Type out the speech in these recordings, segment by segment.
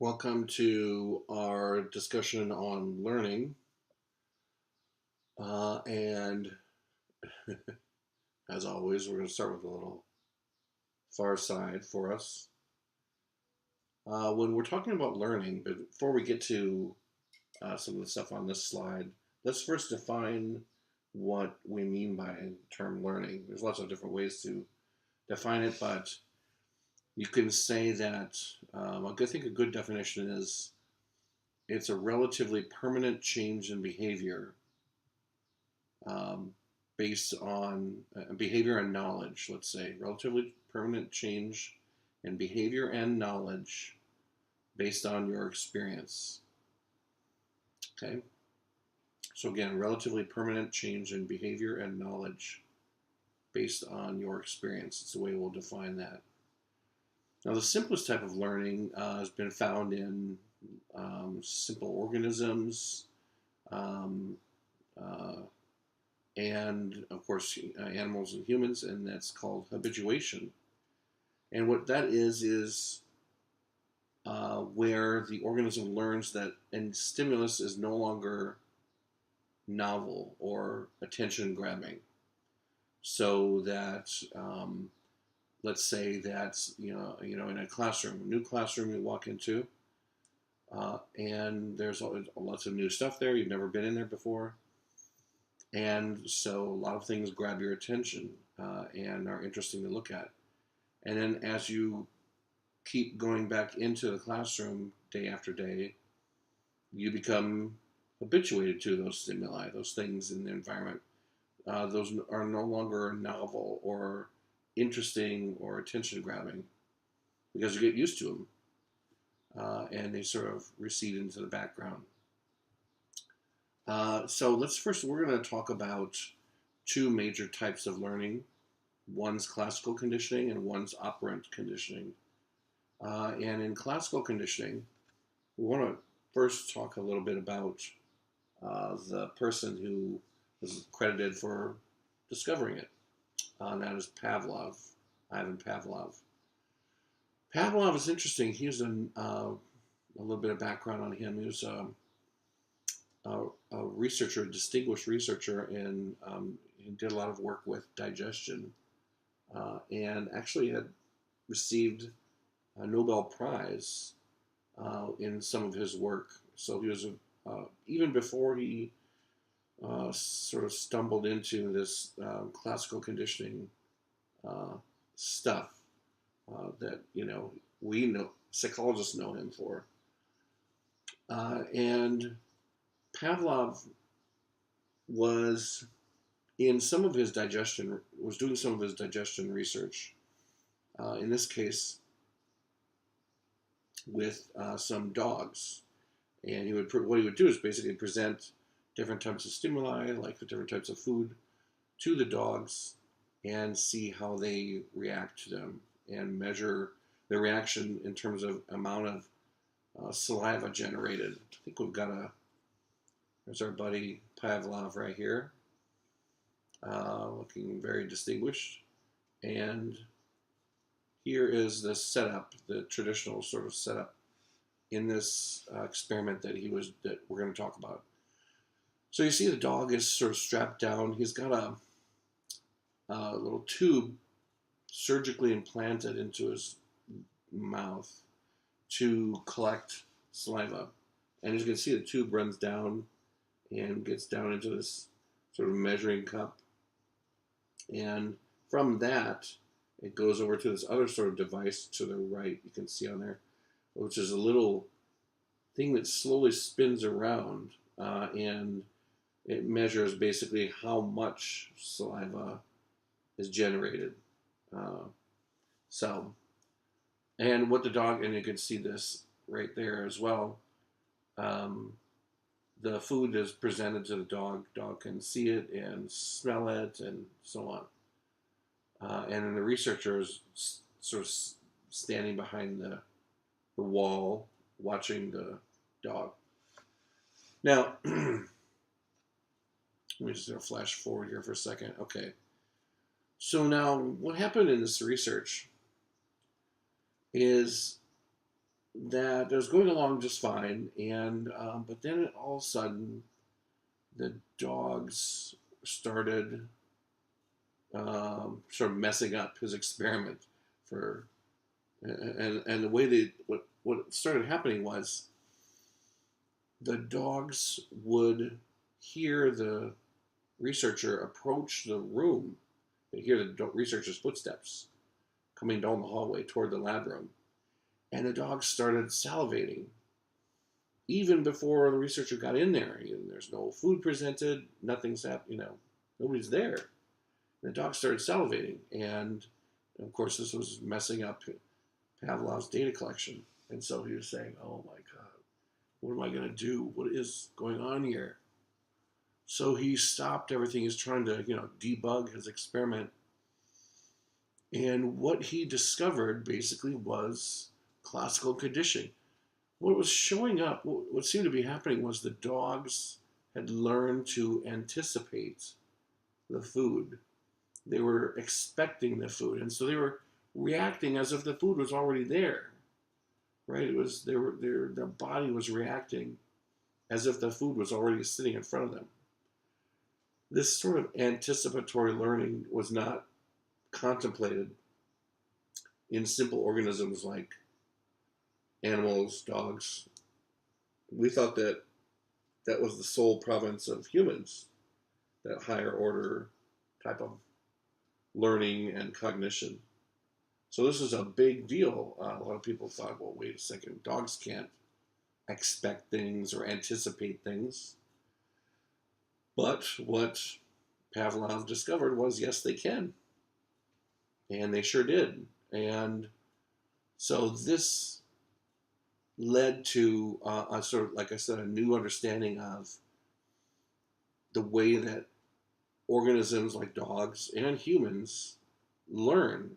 Welcome to our discussion on learning. And as always, we're going to start with a little far side for us. When we're talking about learning, but before we get to some of the stuff on this slide, let's first define what we mean by the term learning. There's lots of different ways to define it, but you can say that I think a good definition is it's a relatively permanent change in behavior um, based on behavior and knowledge, let's say, relatively permanent change in behavior and knowledge based on your experience. Okay? So, again, relatively permanent change in behavior and knowledge based on your experience. It's the way we'll define that. Now, the simplest type of learning has been found in simple organisms, um, uh, and of course animals and humans, and that's called habituation. And what that is where the organism learns that a stimulus is no longer novel or attention grabbing. So that let's say that in a classroom, a new classroom you walk into, and there's lots of new stuff there. You've never been in there before. And so a lot of things grab your attention and are interesting to look at. And then as you keep going back into the classroom day after day, you become habituated to those stimuli, those things in the environment. Those are no longer novel or interesting or attention grabbing because you get used to them and they sort of recede into the background. So we're going to talk about two major types of learning. One's classical conditioning and one's operant conditioning. And in classical conditioning, we want to first talk a little bit about the person who is credited for discovering it. And that is Pavlov, Ivan Pavlov. Pavlov is interesting. He was a little bit of background on him. He was a researcher, a distinguished researcher, and he did a lot of work with digestion, and actually had received a Nobel Prize in some of his work. So he was even before he sort of stumbled into this classical conditioning stuff that we know psychologists know him for, and Pavlov was doing some of his digestion research. In this case, with some dogs, and what he would do is basically present different types of stimuli, like the different types of food, to the dogs, and see how they react to them, and measure their reaction in terms of amount of saliva generated. I think there's our buddy Pavlov right here, looking very distinguished. And here is the setup, the traditional sort of setup in this experiment that we're going to talk about. So you see the dog is sort of strapped down. He's got a little tube surgically implanted into his mouth to collect saliva. And as you can see, the tube runs down and gets down into this sort of measuring cup. And from that, it goes over to this other sort of device to the right, you can see on there, which is a little thing that slowly spins around, and it measures basically how much saliva is generated. And what the dog, and you can see this right there as well. The food is presented to the dog. Dog can see it and smell it and so on. And then the researcher is sort of standing behind the wall watching the dog. Now, let me just flash forward here for a second. Okay. So now what happened in this research is that it was going along just fine, and but then all of a sudden the dogs started sort of messing up his experiment for and the way they what started happening was the dogs would hear the researcher approach the room. They hear the researcher's footsteps coming down the hallway toward the lab room, and the dogs started salivating even before the researcher got in there. And there's no food presented, nothing's happening, nobody's there. And the dogs started salivating, and of course, this was messing up Pavlov's data collection. And so he was saying, "Oh my God, what am I going to do? What is going on here?" So he stopped everything. He's trying to, debug his experiment. And what he discovered basically was classical conditioning. What was showing up, what seemed to be happening was the dogs had learned to anticipate the food. They were expecting the food, and so they were reacting as if the food was already there. Right? It was their body was reacting as if the food was already sitting in front of them. This sort of anticipatory learning was not contemplated in simple organisms like animals, dogs. We thought that that was the sole province of humans, that higher order type of learning and cognition. So this is a big deal. A lot of people thought, well, wait a second, dogs can't expect things or anticipate things. But what Pavlov discovered was, yes, they can. And they sure did. And so this led to a sort of, like I said, a new understanding of the way that organisms like dogs and humans learn,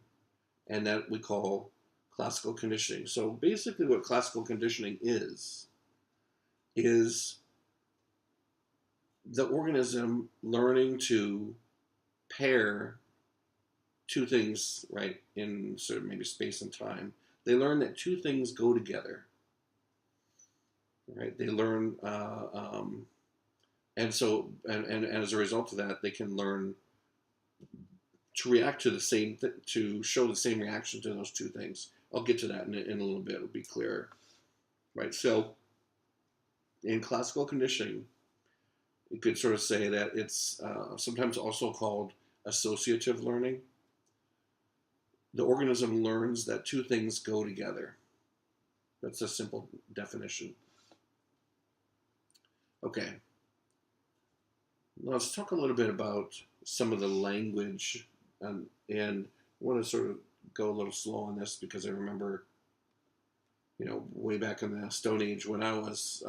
and that we call classical conditioning. So basically what classical conditioning is the organism learning to pair two things, right, in sort of maybe space and time. They learn that two things go together, right? They learn, and so, and as a result of that, they can learn to react to the same, to show the same reaction to those two things. I'll get to that in a little bit. It'll be clearer, right? So, in classical conditioning, you could sort of say that it's sometimes also called associative learning. The organism learns that two things go together. That's a simple definition. Okay, let's talk a little bit about some of the language, and I want to sort of go a little slow on this because I remember, way back in the Stone Age when I was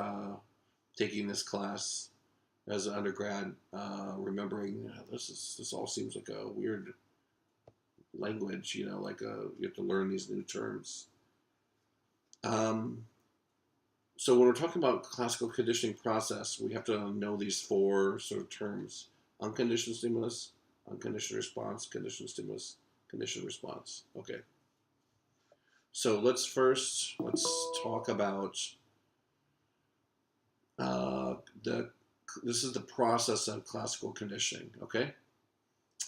taking this class as an undergrad, remembering this all seems like a weird language, like you have to learn these new terms. So when we're talking about classical conditioning process, we have to know these four sort of terms: unconditioned stimulus, unconditioned response, conditioned stimulus, conditioned response. Okay. So let's talk about the this is the process of classical conditioning. Okay.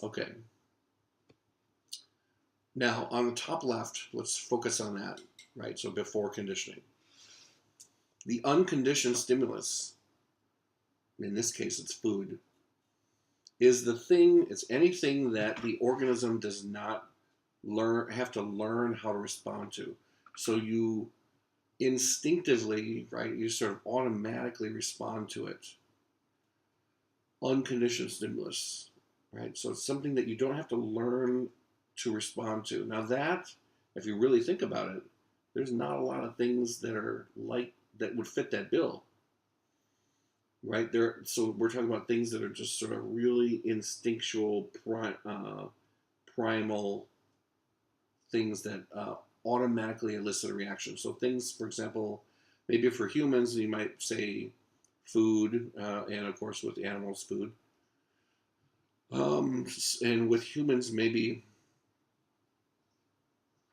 Okay. Now on the top left, let's focus on that. Right. So before conditioning, the unconditioned stimulus, in this case it's food, it's anything that the organism does not have to learn how to respond to. So you instinctively, right, you sort of automatically respond to it. Unconditioned stimulus, right? So it's something that you don't have to learn to respond to. Now that, if you really think about it, there's not a lot of things that are like that would fit that bill, right? So we're talking about things that are just sort of really instinctual, primal things that automatically elicit a reaction. So things, for example, maybe for humans, you might say food, and of course with animals, food. And with humans, maybe,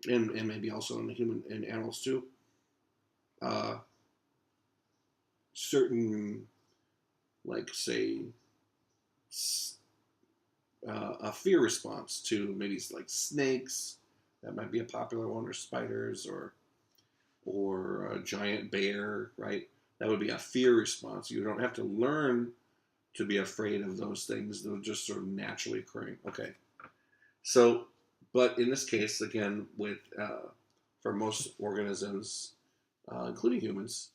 and maybe also in animals too, uh, certain, like say, a fear response to maybe like snakes. That might be a popular one, or spiders, or a giant bear, right? That would be a fear response. You don't have to learn to be afraid of those things; they're just sort of naturally occurring. Okay, so, but in this case, again, with for most organisms, including humans,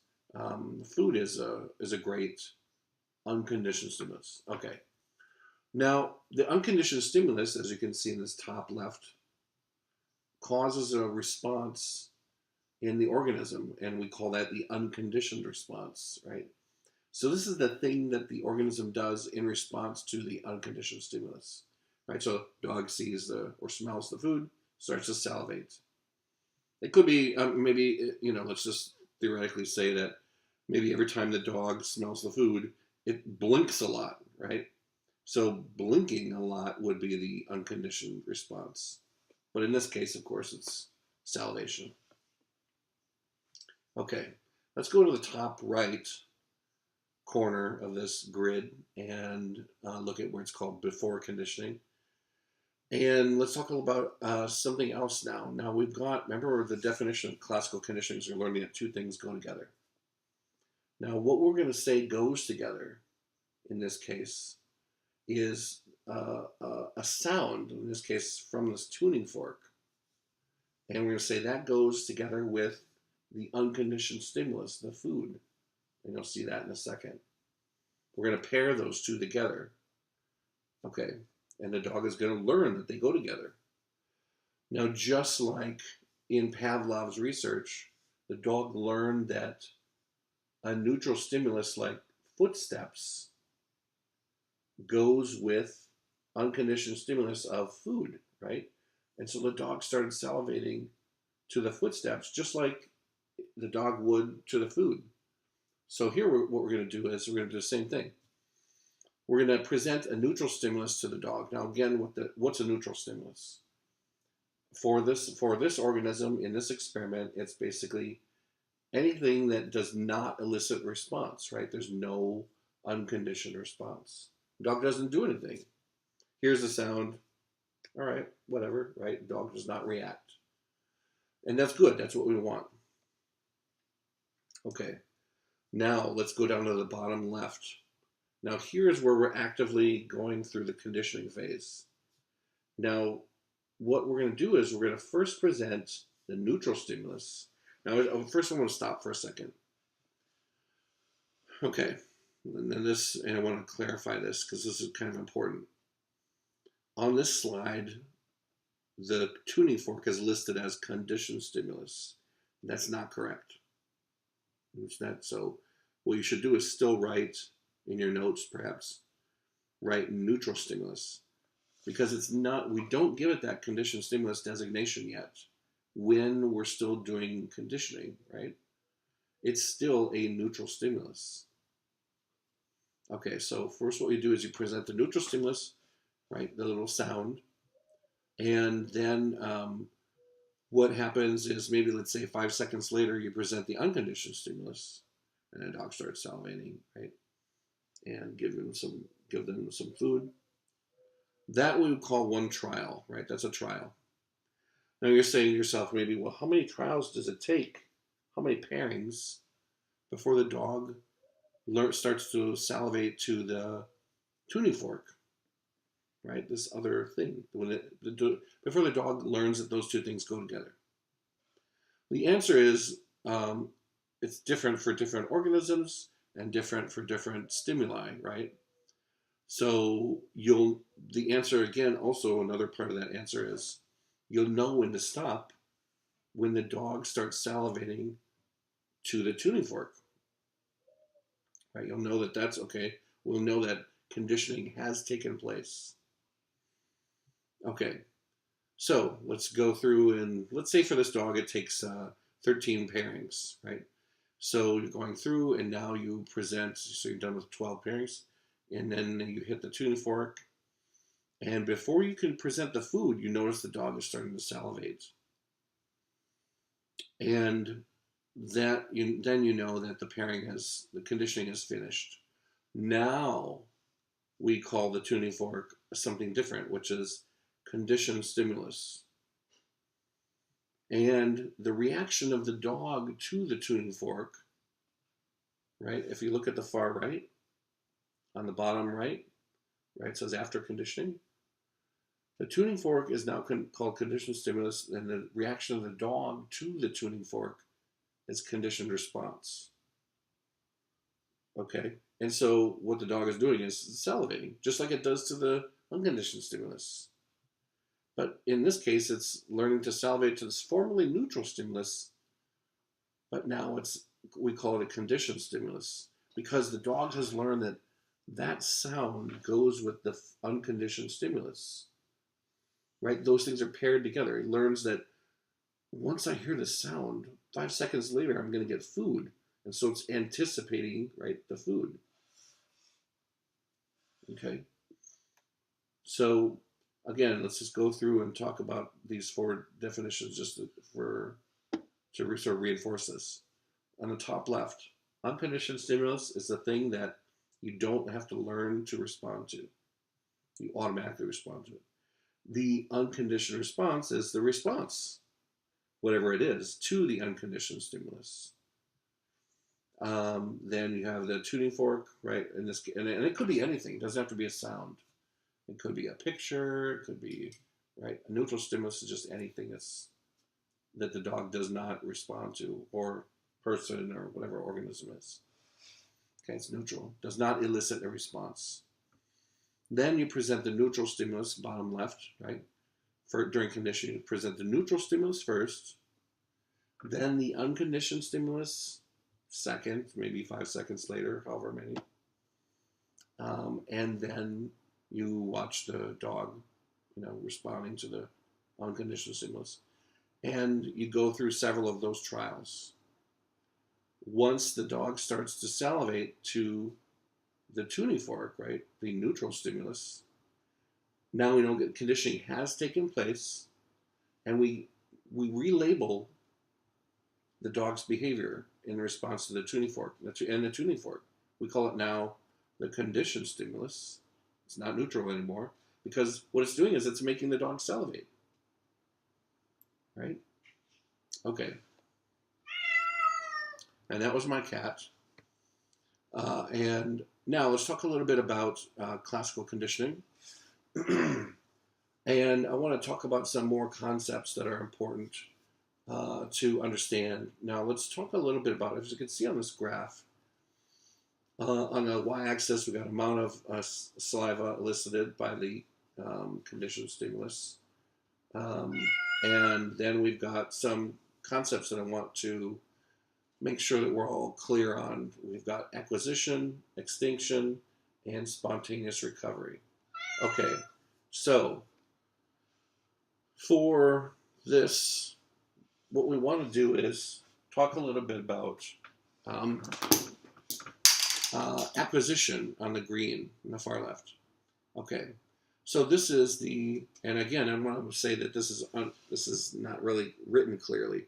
food is a great unconditioned stimulus. Okay, now the unconditioned stimulus, as you can see in this top left, causes a response in the organism, and we call that the unconditioned response, right? So this is the thing that the organism does in response to the unconditioned stimulus, right? So dog sees or smells the food, starts to salivate. It could be maybe let's just theoretically say that maybe every time the dog smells the food, it blinks a lot, right? So blinking a lot would be the unconditioned response. But in this case, of course, it's salivation. Okay, let's go to the top right corner of this grid and look at where it's called before conditioning. And let's talk about something else now. Now we've got, remember the definition of classical conditioning is we're learning that two things go together. Now what we're going to say goes together in this case is a sound, in this case from this tuning fork. And we're going to say that goes together with the unconditioned stimulus, the food. And you'll see that in a second. We're going to pair those two together. Okay. And the dog is going to learn that they go together. Now, just like in Pavlov's research, the dog learned that a neutral stimulus like footsteps goes with unconditioned stimulus of food, right? And so the dog started salivating to the footsteps just like the dog would to the food. So here, what we're going to do is we're going to do the same thing. We're going to present a neutral stimulus to the dog. Now, again, what's a neutral stimulus? For this organism in this experiment, it's basically anything that does not elicit response, right? There's no unconditioned response. The dog doesn't do anything. Here's the sound. All right, whatever, right? The dog does not react. And that's good. That's what we want. Okay, now let's go down to the bottom left. Now here's where we're actively going through the conditioning phase. Now, what we're going to do is we're going to first present the neutral stimulus. Now, first I want to stop for a second. Okay, and then and I want to clarify this because this is kind of important. On this slide, the tuning fork is listed as conditioned stimulus. That's not correct. It's not. So what you should do is still write in your notes, perhaps, write neutral stimulus. Because it's not, we don't give it that conditioned stimulus designation yet when we're still doing conditioning, right? It's still a neutral stimulus. Okay, so first what you do is you present the neutral stimulus, right, the little sound, and then what happens is maybe let's say 5 seconds later you present the unconditioned stimulus, and the dog starts salivating, right, and give them some food. That we would call one trial, right? That's a trial. Now you're saying to yourself maybe, well, how many trials does it take? How many pairings before the dog starts to salivate to the tuning fork, right? This other thing. Before the dog learns that those two things go together. The answer is it's different for different organisms and different for different stimuli, right? So the answer again, also another part of that answer is you'll know when to stop when the dog starts salivating to the tuning fork, right? You'll know that that's okay. We'll know that conditioning has taken place. Okay, so let's go through and let's say for this dog it takes 13 pairings, right? So you're going through and now you present, so you're done with 12 pairings, and then you hit the tuning fork. And before you can present the food, you notice the dog is starting to salivate. And then you know that the conditioning is finished. Now we call the tuning fork something different, which is conditioned stimulus. And the reaction of the dog to the tuning fork, right? If you look at the far right, on the bottom right, it says after conditioning. The tuning fork is now called conditioned stimulus, and the reaction of the dog to the tuning fork is conditioned response. Okay? And so what the dog is doing is salivating, just like it does to the unconditioned stimulus. But in this case, it's learning to salivate to this formerly neutral stimulus, but now we call it a conditioned stimulus because the dog has learned that that sound goes with the unconditioned stimulus, right? Those things are paired together. It learns that once I hear the sound, 5 seconds later, I'm going to get food. And so it's anticipating, right, the food. Okay. So again, let's just go through and talk about these 4 definitions just to sort of reinforce this. On the top left, unconditioned stimulus is the thing that you don't have to learn to respond to. You automatically respond to it. The unconditioned response is the response, whatever it is, to the unconditioned stimulus. Then you have the tuning fork, right? And it could be anything. It doesn't have to be a sound. It could be a picture. It could be, right? A neutral stimulus is just anything that the dog does not respond to, or person, or whatever organism is. Okay, it's neutral. Does not elicit a response. Then you present the neutral stimulus, bottom left, right? During conditioning, you present the neutral stimulus first, then the unconditioned stimulus second, maybe 5 seconds later, however many. And then you watch the dog, responding to the unconditioned stimulus. And you go through several of those trials. Once the dog starts to salivate to the tuning fork, right, the neutral stimulus, now we know that conditioning has taken place, and we relabel the dog's behavior in response to the tuning fork and the tuning fork. We call it now the conditioned stimulus. It's not neutral anymore because what it's doing is it's making the dog salivate. Right? Okay. And that was my cat. And now let's talk a little bit about classical conditioning. And I want to talk about some more concepts that are important to understand. Now let's talk a little bit about it. As you can see on this graph, on the y-axis, we got amount of saliva elicited by the conditioned stimulus. And then we've got some concepts that I want to make sure that we're all clear on. We've got acquisition, extinction, and spontaneous recovery. Okay, so for this, what we want to do is talk a little bit about acquisition on the green on the far left. Okay, so this is and again, I want to say that this is not really written clearly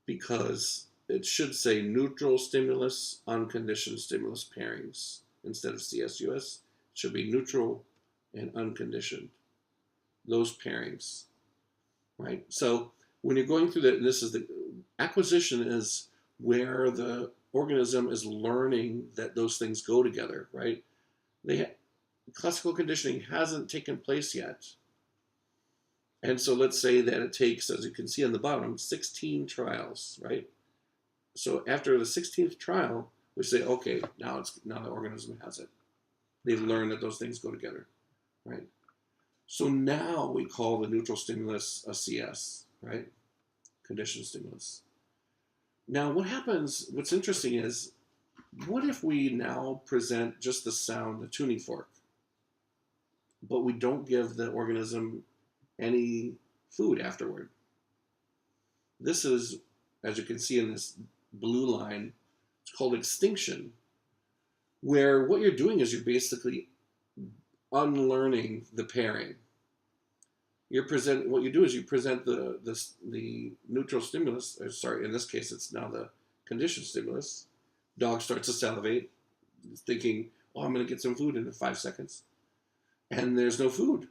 because it should say neutral stimulus, unconditioned stimulus pairings instead of CSUS. It should be neutral and unconditioned, those pairings, right? So when you're going through this is the acquisition is where the organism is learning that those things go together, right? Classical conditioning hasn't taken place yet. And so let's say that it takes, as you can see on the bottom, 16 trials, right? So after the 16th trial, we say, okay, now the organism has it. They've learned that those things go together, right? So now we call the neutral stimulus a CS, right? Conditioned stimulus. Now what's interesting is, what if we now present just the sound, the tuning fork, but we don't give the organism any food afterward? This is, as you can see in this blue line, it's called extinction, where what you're doing is you're basically unlearning the pairing. what you do is you present the neutral stimulus, or sorry, in this case it's now the conditioned stimulus. Dog starts to salivate, thinking, oh, I'm going to get some food in 5 seconds. And there's no food.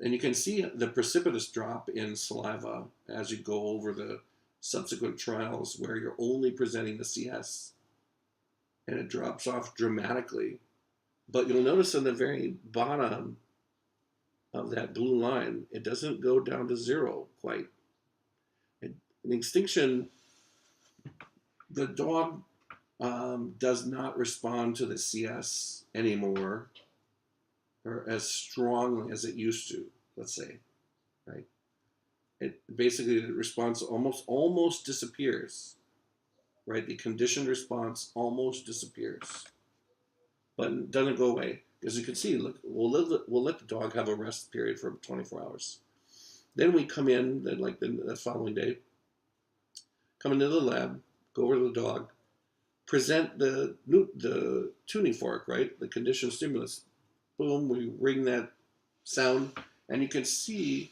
And you can see the precipitous drop in saliva as you go over the subsequent trials where you're only presenting the CS, and it drops off dramatically. But you'll notice on the very bottom of that blue line, it doesn't go down to zero quite. In extinction, the dog does not respond to the CS anymore, or as strongly as it used to, let's say, right? It basically, the response almost disappears, right? The conditioned response almost disappears, but it doesn't go away. As you can see, look, we'll let the dog have a rest period for 24 hours. Then we come in, like the following day, come into the lab, go over to the dog, present the tuning fork, right? The conditioned stimulus. Boom, we ring that sound, and you can see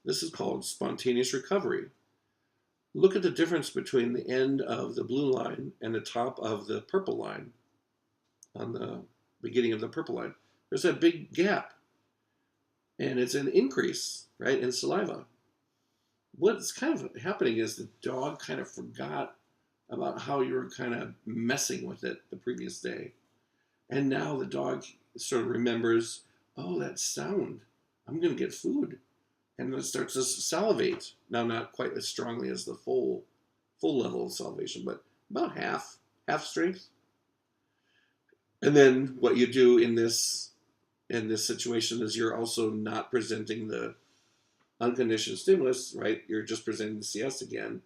this is called spontaneous recovery. Look at the difference between the end of the blue line and the top of the purple line on the beginning of the purple line. There's a big gap, and it's an increase, right, in saliva. What's kind of happening is the dog kind of forgot about how you were kind of messing with it the previous day. And now the dog sort of remembers, oh, that sound, I'm going to get food. And it starts to salivate. Now, not quite as strongly as the full level of salivation, but about half strength. And then what you do in this situation is you're also not presenting the unconditioned stimulus, right? You're just presenting the CS again.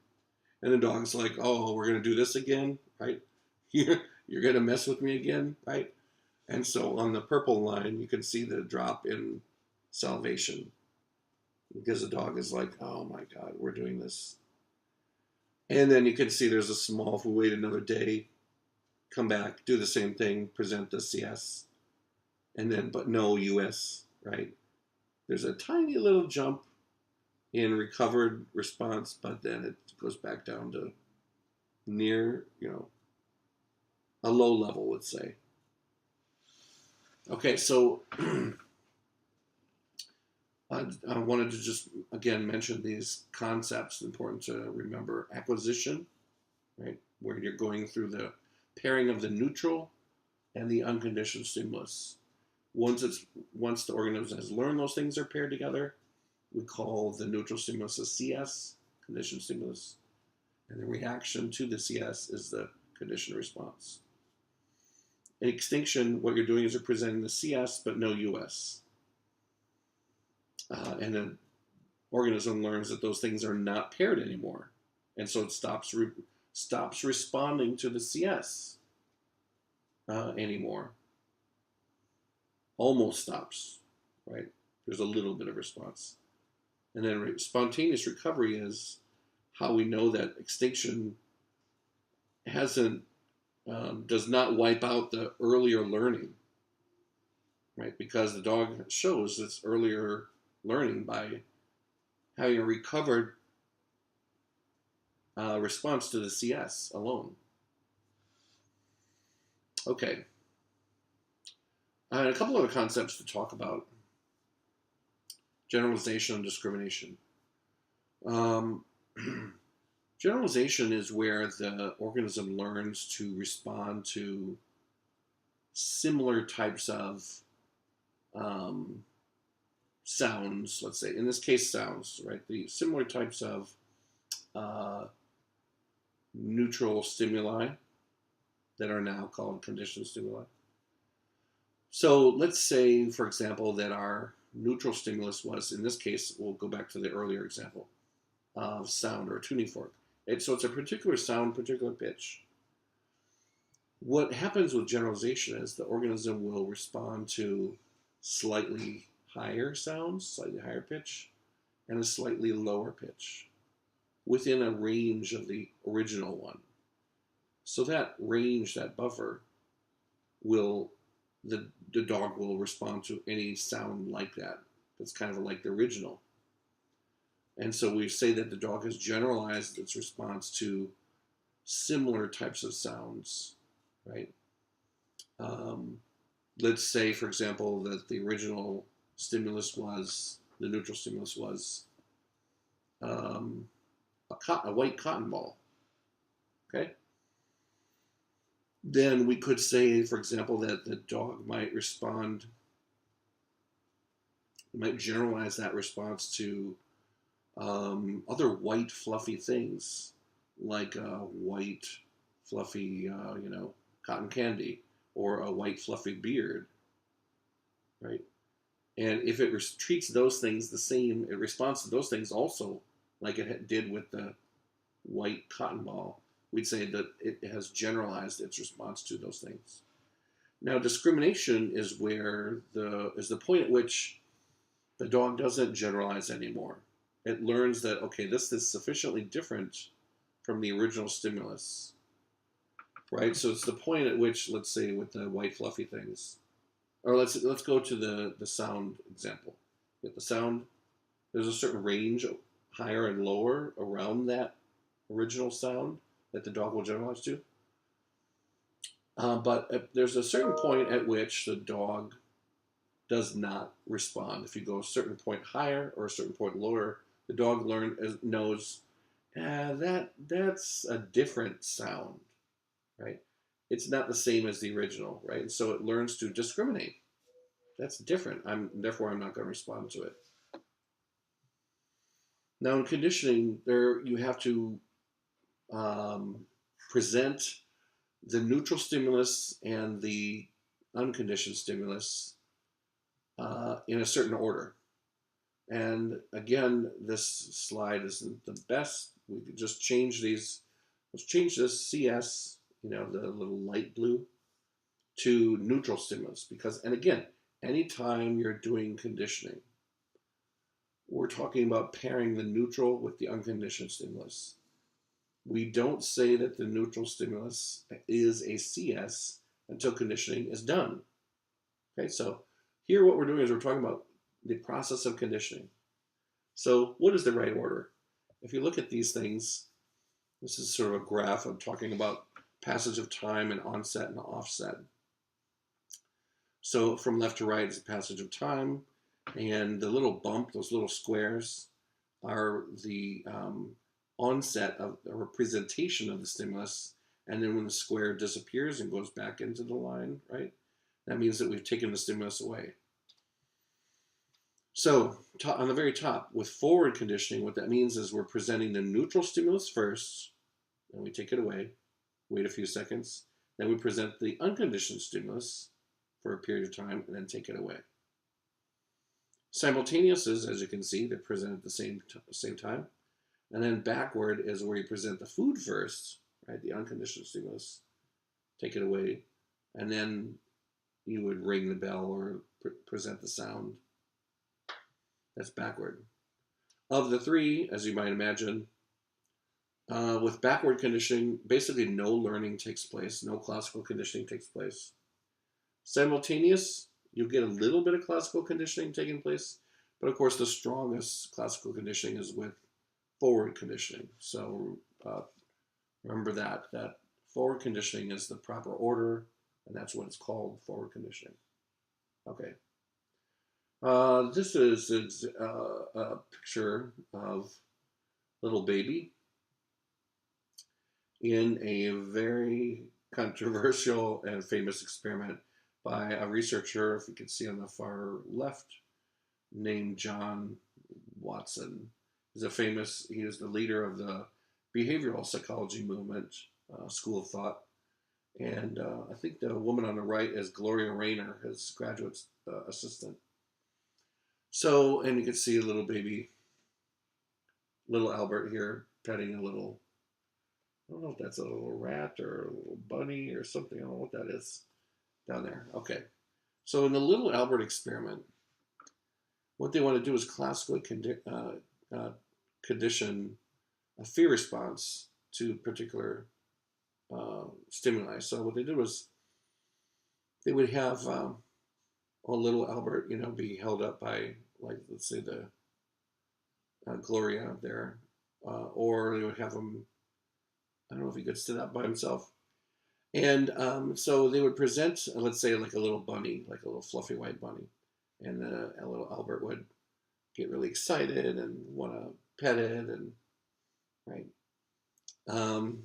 And the dog's like, oh, we're going to do this again, right? You're going to mess with me again, right? And so on the purple line, you can see the drop in salivation because the dog is like, oh my God, we're doing this. And then you can see there's a small, if we wait another day, come back, do the same thing, present the CS, and then, but no US, right? There's a tiny little jump in recovered response, but then it goes back down to near, a low level, let's say. Okay, so I wanted to just, again, mention these concepts, important to remember. Acquisition, right, where you're going through the pairing of the neutral and the unconditioned stimulus. Once the organism has learned those things are paired together, we call the neutral stimulus a CS, conditioned stimulus, and the reaction to the CS is the conditioned response. In extinction, what you're doing is you're presenting the CS but no US. And the organism learns that those things are not paired anymore. And so it stops responding to the CS anymore. Almost stops, right? There's a little bit of response. And then spontaneous recovery is how we know that extinction does not wipe out the earlier learning, right? Because the dog shows its earlier learning by having a recovered response to the CS alone. Okay. And a couple other concepts to talk about. Generalization and discrimination. Generalization is where the organism learns to respond to similar types of sounds, let's say, in this case sounds, right? The similar types of neutral stimuli that are now called conditioned stimuli. So let's say, for example, that our neutral stimulus was, in this case, we'll go back to the earlier example of sound or a tuning fork. So it's a particular sound, particular pitch. What happens with generalization is the organism will respond to slightly higher sounds, slightly higher pitch, and a slightly lower pitch within a range of the original one. So that range, that buffer, the dog will respond to any sound like that. It's kind of like the original. And so we say that the dog has generalized its response to similar types of sounds, right? Um, let's say, for example, that the original stimulus was, the neutral stimulus was um, a white cotton ball, okay? Then we could say, for example, that the dog might respond, might generalize that response to other white fluffy things, like a white fluffy, cotton candy, or a white fluffy beard, right? And if it treats those things the same, it responds to those things also like it did with the white cotton ball, we'd say that it has generalized its response to those things. Now, discrimination is where the point at which the dog doesn't generalize anymore. It learns that, okay, this is sufficiently different from the original stimulus, right? So it's the point at which, let's say, with the white fluffy things, or let's go to the sound example. With the sound, there's a certain range, higher and lower, around that original sound that the dog will generalize to. But there's a certain point at which the dog does not respond. If you go a certain point higher or a certain point lower, the dog knows that's a different sound, right? It's not the same as the original, right? And so it learns to discriminate. That's different. Therefore I'm not going to respond to it. Now in conditioning, there you have to present the neutral stimulus and the unconditioned stimulus in a certain order. And again, this slide isn't the best. We could just change these. Let's change this CS, the little light blue, to neutral stimulus. And again, anytime you're doing conditioning, we're talking about pairing the neutral with the unconditioned stimulus. We don't say that the neutral stimulus is a CS until conditioning is done. Okay, so here what we're doing is we're talking about the process of conditioning. So what is the right order? If you look at these things, this is sort of a graph of talking about passage of time and onset and offset. So from left to right is the passage of time, and the little bump, those little squares, are the onset of a representation of the stimulus, and then when the square disappears and goes back into the line, right, that means that we've taken the stimulus away. So on the very top, with forward conditioning, what that means is we're presenting the neutral stimulus first, and we take it away, wait a few seconds, then we present the unconditioned stimulus for a period of time, and then take it away. Simultaneous is, as you can see, they're presented at the same time. And then backward is where you present the food first, right? The unconditioned stimulus, take it away, and then you would ring the bell or present the sound. That's backward. Of the three, as you might imagine, with backward conditioning, basically no learning takes place, no classical conditioning takes place. Simultaneous, you'll get a little bit of classical conditioning taking place, but of course the strongest classical conditioning is with forward conditioning. So remember that forward conditioning is the proper order, and that's what it's called, forward conditioning. Okay. This is a picture of little baby in a very controversial and famous experiment by a researcher, if you can see on the far left, named John Watson. He is the leader of the behavioral psychology movement, school of thought. And I think the woman on the right is Gloria Rayner, his graduate assistant. So, and you can see a little baby, little Albert here, petting a little, I don't know if that's a little rat or a little bunny or something. I don't know what that is down there. Okay. So in the little Albert experiment, what they want to do is classically condition a fear response to particular stimuli. So what they did was they would have a little Albert, be held up by like let's say the Gloria there, or they would have him. I don't know if he could sit up by himself. And so they would present, let's say, like a little bunny, like a little fluffy white bunny, and a little Albert would get really excited and want to pet it, and right. Um,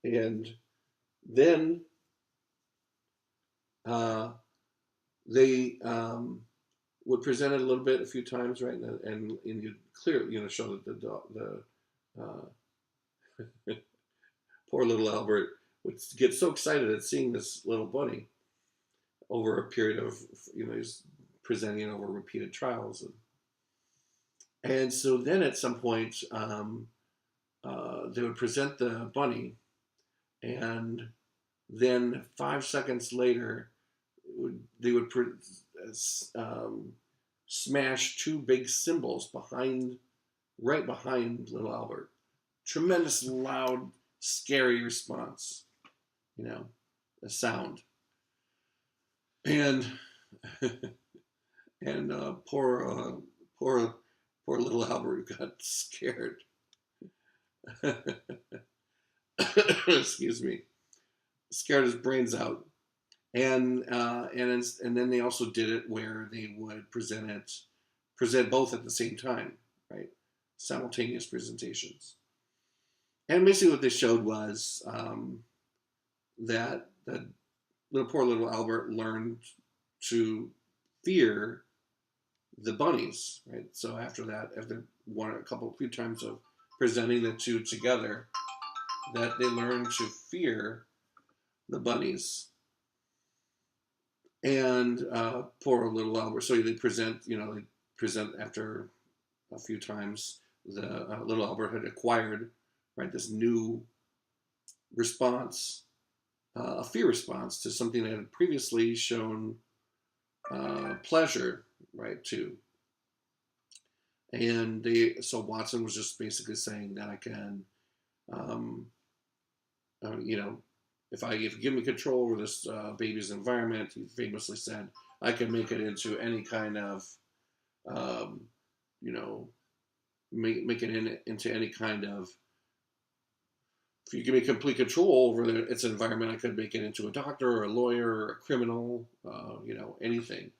and then uh, they would present it a little bit, a few times, right, and you clearly, show that the poor little Albert would get so excited at seeing this little bunny over a period of, he's presenting it over repeated trials. And so then at some point, they would present the bunny, and then 5 seconds later, they would um, smash two big cymbals right behind little Albert. Tremendous, loud, scary response, the sound. And and poor little Albert got scared. Excuse me, scared his brains out. And then they also did it where they would present both at the same time, right? Simultaneous presentations. And basically, what they showed was that the poor little Albert learned to fear the bunnies, right? So after that, after few times of presenting the two together, that they learned to fear the bunnies. And poor little Albert. So they present after a few times. The little Albert had acquired, right, this new response, a fear response to something that had previously shown pleasure, right, to. And so Watson was just basically saying that I can, um, if you give me control over this baby's environment, he famously said, I can make it into any kind of, um, make it into any kind of. If you give me complete control over its environment, I could make it into a doctor or a lawyer or a criminal, anything.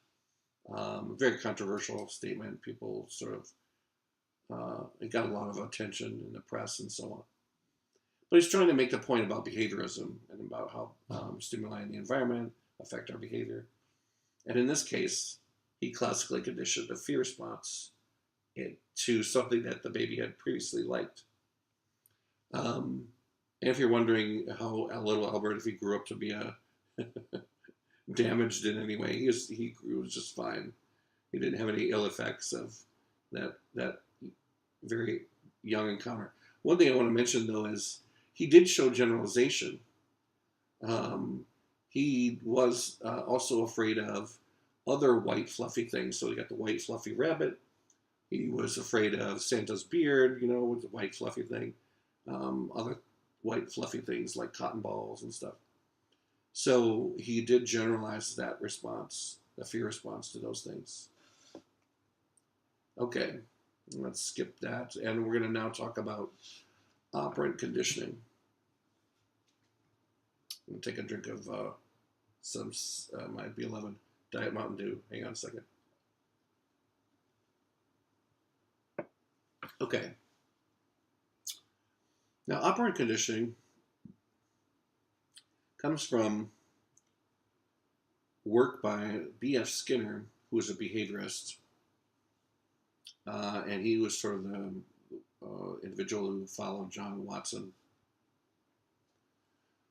Very controversial statement. People sort of, it got a lot of attention in the press and so on. But he's trying to make the point about behaviorism and about how stimuli in the environment affect our behavior. And in this case, he classically conditioned a fear response to something that the baby had previously liked. And if you're wondering how little Albert, if he grew up to be damaged in any way, he grew just fine. He didn't have any ill effects of that very young encounter. One thing I want to mention, though, is he did show generalization. He was also afraid of other white fluffy things. So he got the white fluffy rabbit. He was afraid of Santa's beard, with the white fluffy thing. Other white fluffy things like cotton balls and stuff. So he did generalize that response, the fear response to those things. Okay, let's skip that. And we're going to now talk about operant conditioning. I'm going to take a drink of some my beloved Diet Mountain Dew. Hang on a second. Okay. Now, operant conditioning comes from work by B.F. Skinner, who was a behaviorist. And he was sort of the individual who followed John Watson.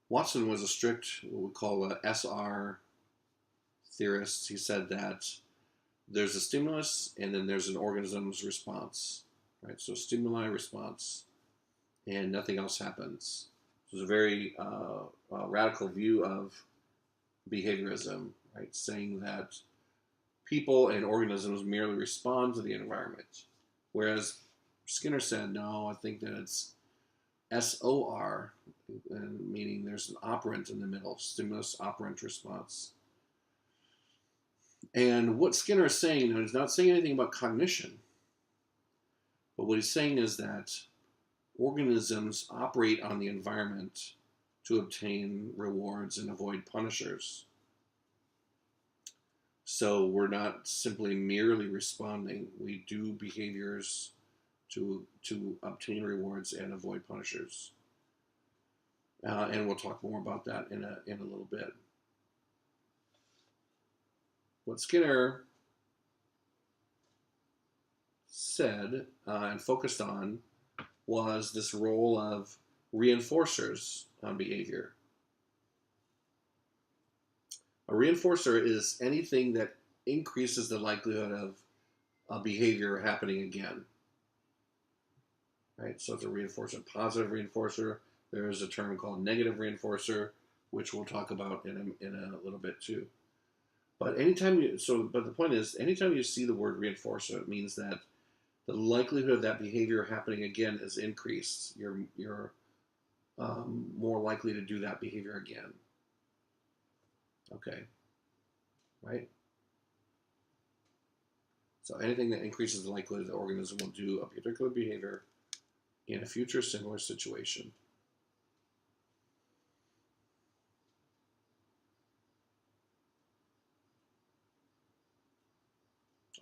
Watson was a strict, what we call a SR theorist. He said that there's a stimulus and then there's an organism's response, right? So stimuli, response, and nothing else happens. It was a very radical view of behaviorism, right? Saying that people and organisms merely respond to the environment. Whereas Skinner said, no, I think that it's SOR, meaning there's an operant in the middle, stimulus operant response. And what Skinner is saying, now he's not saying anything about cognition, but what he's saying is that organisms operate on the environment to obtain rewards and avoid punishers. So we're not simply merely responding. We do behaviors to obtain rewards and avoid punishers. And we'll talk more about that in a little bit. What Skinner said and focused on was this role of reinforcers on behavior. A reinforcer is anything that increases the likelihood of a behavior happening again. Right? So it's a reinforcer, positive reinforcer. There is a term called negative reinforcer, which we'll talk about in a little bit too. But but the point is, anytime you see the word reinforcer, it means that the likelihood of that behavior happening again is increased. You're more likely to do that behavior again. Okay, right? So anything that increases the likelihood the organism will do a particular behavior in a future similar situation.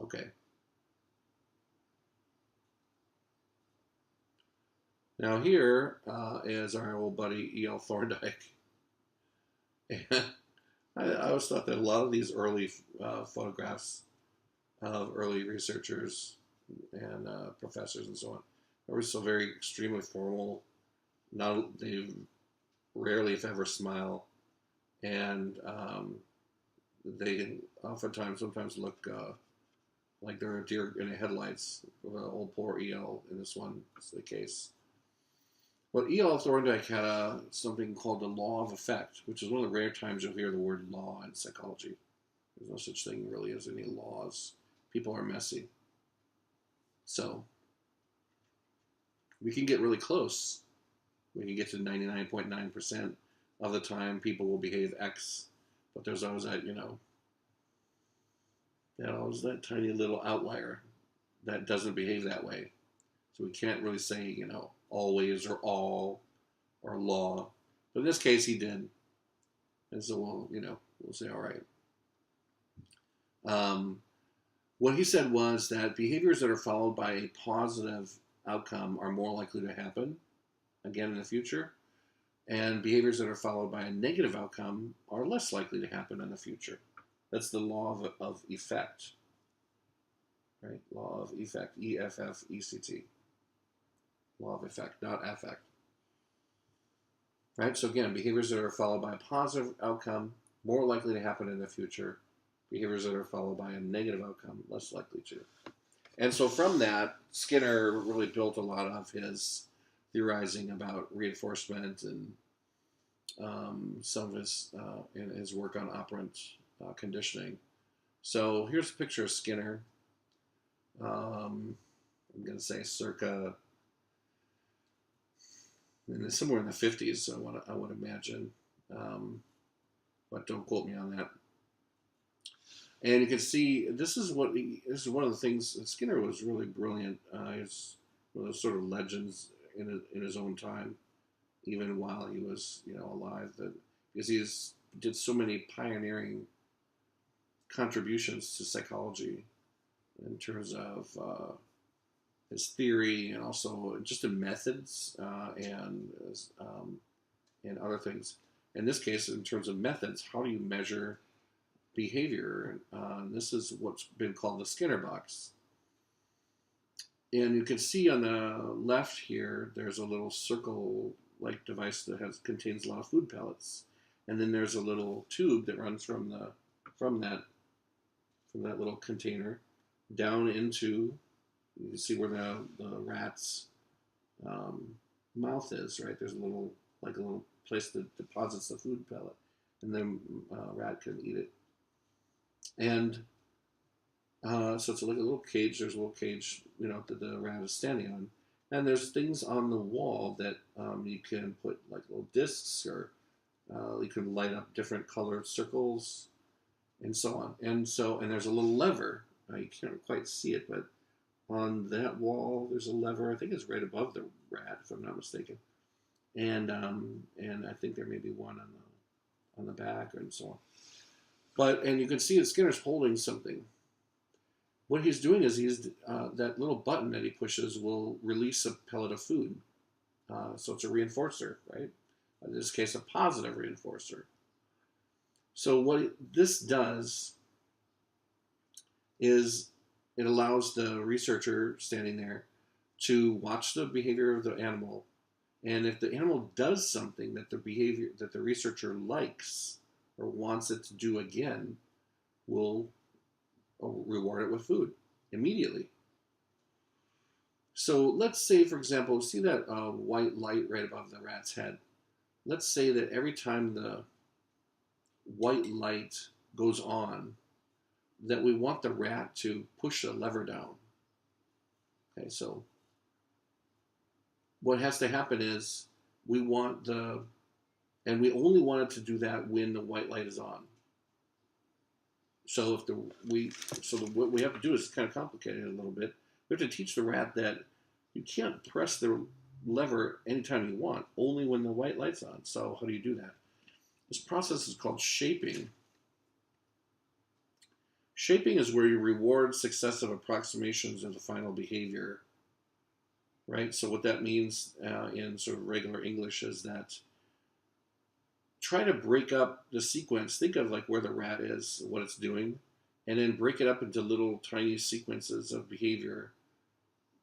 Okay. Now here is our old buddy E.L. Thorndike. And I always thought that a lot of these early photographs of early researchers and professors and so on are so very extremely formal. Not they rarely, if ever, smile, and they sometimes look like they're a deer in the headlights. Old poor E.L. in this one is the case. Well, E.L. Thorndike had something called the law of effect, which is one of the rare times you'll hear the word law in psychology. There's no such thing really as any laws. People are messy. So we can get really close. We can get to 99.9% of the time people will behave X, but there's always that, always that tiny little outlier that doesn't behave that way. So we can't really say, always or all or law. But in this case, he did. And so we'll say, all right. What he said was that behaviors that are followed by a positive outcome are more likely to happen again in the future, and behaviors that are followed by a negative outcome are less likely to happen in the future. That's the law of effect, right? Law of effect, E-F-F-E-C-T. Law of effect, not affect. Right? So again, behaviors that are followed by a positive outcome, more likely to happen in the future. Behaviors that are followed by a negative outcome, less likely to. And so from that, Skinner really built a lot of his theorizing about reinforcement and some of his work on operant conditioning. So here's a picture of Skinner. I'm going to say circa somewhere in the 50s, so I would imagine, but don't quote me on that. And you can see this is one of the things. Skinner was really brilliant. He's one of those sort of legends in his own time, even while he was alive. Because he did so many pioneering contributions to psychology in terms of his theory and also just in methods and other things. In this case, in terms of methods, how do you measure behavior? This is what's been called the Skinner box. And you can see on the left here, there's a little circle-like device that contains a lot of food pellets. And then there's a little tube that runs from that little container down into, you can see where the rat's mouth is, right? There's a little place that deposits the food pellet, and then rat can eat it. And so it's like a little cage. There's a little cage, that the rat is standing on. And there's things on the wall that you can put like little discs, or you can light up different colored circles. and so on. And there's a little lever. You can't quite see it, but on that wall there's a lever. I think it's right above the rat, if I'm not mistaken. And I think there may be one on the back and so on. And you can see that Skinner's holding something. What he's doing is that little button that he pushes will release a pellet of food. So it's a reinforcer, right? In this case, a positive reinforcer. So what this does is it allows the researcher standing there to watch the behavior of the animal, and if the animal does something that the researcher likes or wants it to do again, we'll reward it with food immediately. So let's say, for example, see that white light right above the rat's head. Let's say that every time the white light goes on, that we want the rat to push the lever down. Okay, so what has to happen is we only want it to do that when the white light is on. So what we have to do is kind of complicated a little bit. We have to teach the rat that you can't press the lever anytime you want, only when the white light's on. So how do you do that? This process is called shaping. Shaping is where you reward successive approximations of the final behavior, right? So what that means in sort of regular English is that try to break up the sequence. Think of like where the rat is, what it's doing, and then break it up into little tiny sequences of behavior,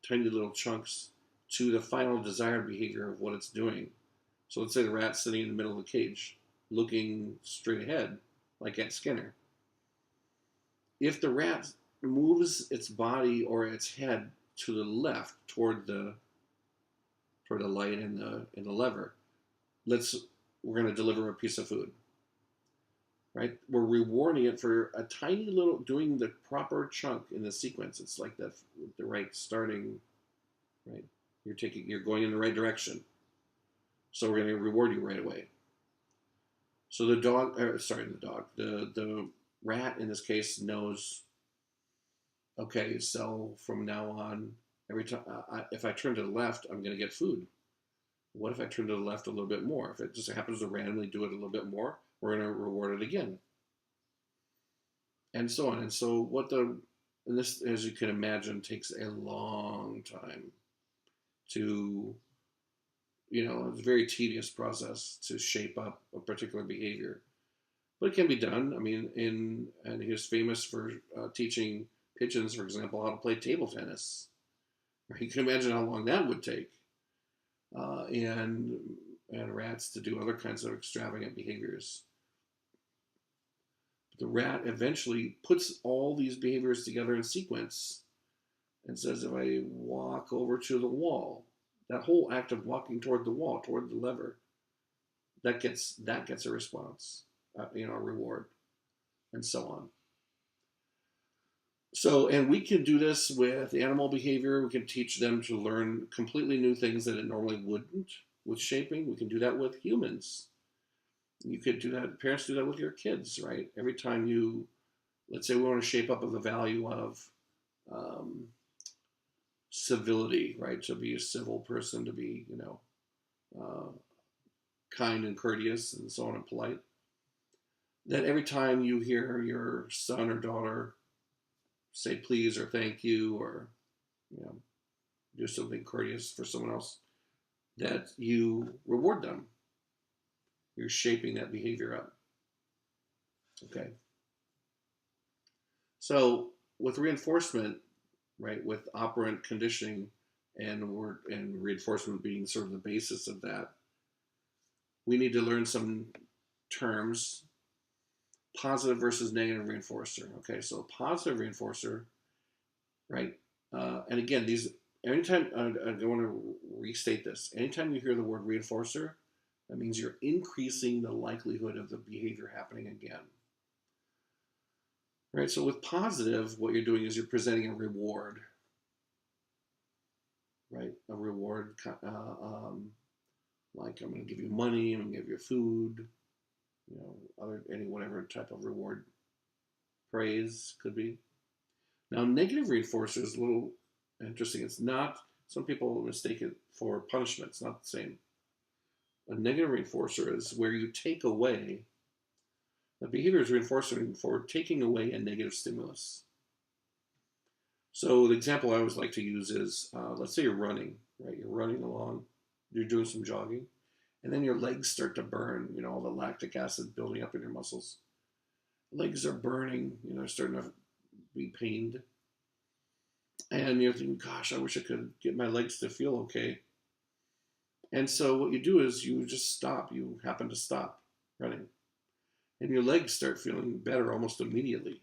tiny little chunks to the final desired behavior of what it's doing. So let's say the rat's sitting in the middle of the cage, looking straight ahead, like at Skinner. If the rat moves its body or its head to the left toward the light in the lever, we're going to deliver a piece of food, right? We're rewarding it for a tiny little doing the proper chunk in the sequence. It's like the right starting, right? You're going in the right direction, so we're going to reward you right away. So the rat in this case knows. Okay, so from now on, every time if I turn to the left, I'm going to get food. What if I turn to the left a little bit more? If it just happens to randomly do it a little bit more, we're going to reward it again, and so on. And so and this, as you can imagine, takes a long time to, it's a very tedious process to shape up a particular behavior, but it can be done. I mean, and he was famous for teaching pigeons, for example, how to play table tennis. You can imagine how long that would take, and rats to do other kinds of extravagant behaviors. But the rat eventually puts all these behaviors together in sequence and says, if I walk over to the wall, that whole act of walking toward the wall, toward the lever, that gets a response, a reward, and so on. So, and we can do this with animal behavior. We can teach them to learn completely new things that it normally wouldn't with shaping. We can do that with humans. You could do that, parents do that with your kids, right? Every time let's say we want to shape up of the value of civility, right? To be a civil person, to be, kind and courteous and so on and polite. That every time you hear your son or daughter say please or thank you or, do something courteous for someone else, that you reward them. You're shaping that behavior up. Okay. So with reinforcement, right, with operant conditioning and reinforcement being sort of the basis of that, we need to learn some terms. Positive versus negative reinforcer. Okay, so positive reinforcer, right? And again, anytime, I want to restate this. Anytime you hear the word reinforcer, that means you're increasing the likelihood of the behavior happening again. Right, so with positive, what you're doing is you're presenting a reward, right? A reward, like I'm going to give you money, I'm going to give you food, whatever type of reward praise could be. Now, negative reinforcer is a little interesting. It's not, some people mistake it for punishment. It's not the same. A negative reinforcer is where you take away, the behavior is reinforcing for taking away a negative stimulus. So the example I always like to use is, let's say you're running, right? You're running along, you're doing some jogging, and then your legs start to burn, all the lactic acid building up in your muscles. Legs are burning, starting to be pained. And you're thinking, gosh, I wish I could get my legs to feel okay. And so what you do is you just stop. You happen to stop running. And your legs start feeling better almost immediately.